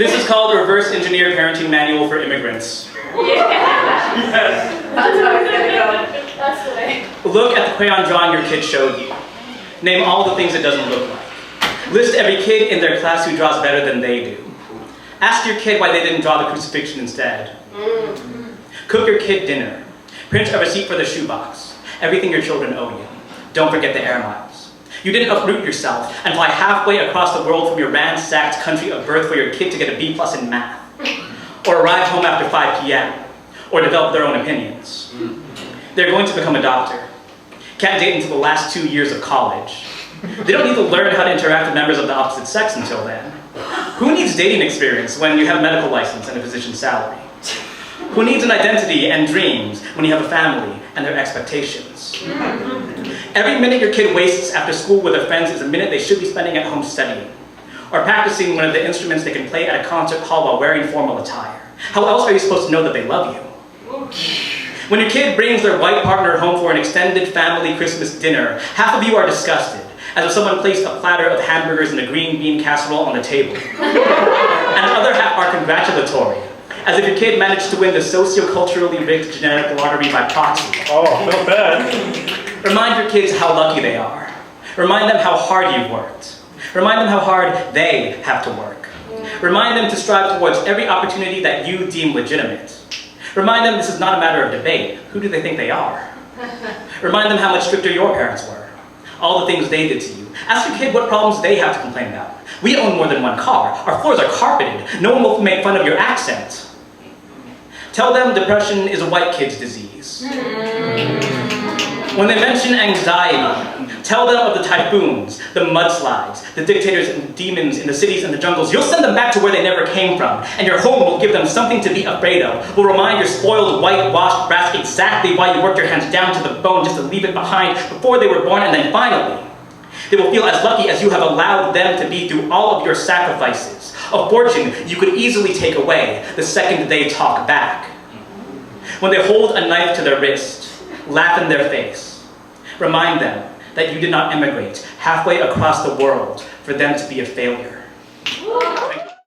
This is called Reverse Engineered Parenting Manual for Immigrants. Yeah. Yes. That's how it's gonna go. That's the way. Look at the crayon drawing your kid showed you. Name all the things it doesn't look like. List every kid in their class who draws better than they do. Ask your kid why they didn't draw the crucifixion instead. Cook your kid dinner. Print a receipt for the shoebox. Everything your children owe you. Don't forget the air miles. You didn't uproot yourself and fly halfway across the world from your ransacked country of birth for your kid to get a B+ in math. Or arrive home after 5 p.m. Or develop their own opinions. They're going to become a doctor. Can't date until the last 2 years of college. They don't need to learn how to interact with members of the opposite sex until then. Who needs dating experience when you have a medical license and a physician's salary? Who needs an identity and dreams when you have a family and their expectations? Every minute your kid wastes after school with their friends is a minute they should be spending at home studying, or practicing one of the instruments they can play at a concert hall while wearing formal attire. How else are you supposed to know that they love you? When your kid brings their white partner home for an extended family Christmas dinner, half of you are disgusted, as if someone placed a platter of hamburgers and a green bean casserole on the table. And the other half are congratulatory, as if your kid managed to win the socio-culturally rigged genetic lottery by proxy. Oh, not bad. Remind your kids how lucky they are. Remind them how hard you've worked. Remind them how hard they have to work. Remind them to strive towards every opportunity that you deem legitimate. Remind them this is not a matter of debate. Who do they think they are? Remind them how much stricter your parents were. All the things they did to you. Ask your kid what problems they have to complain about. We own more than one car. Our floors are carpeted. No one will make fun of your accent. Tell them depression is a white kid's disease. When they mention anxiety, tell them of the typhoons, the mudslides, the dictators and demons in the cities and the jungles. You'll send them back to where they never came from, and your home will give them something to be afraid of. Will remind your spoiled, whitewashed brass exactly why you worked your hands down to the bone just to leave it behind before they were born, and then finally, they will feel as lucky as you have allowed them to be through all of your sacrifices. A fortune you could easily take away the second they talk back. When they hold a knife to their wrist, laugh in their face. Remind them that you did not immigrate halfway across the world for them to be a failure.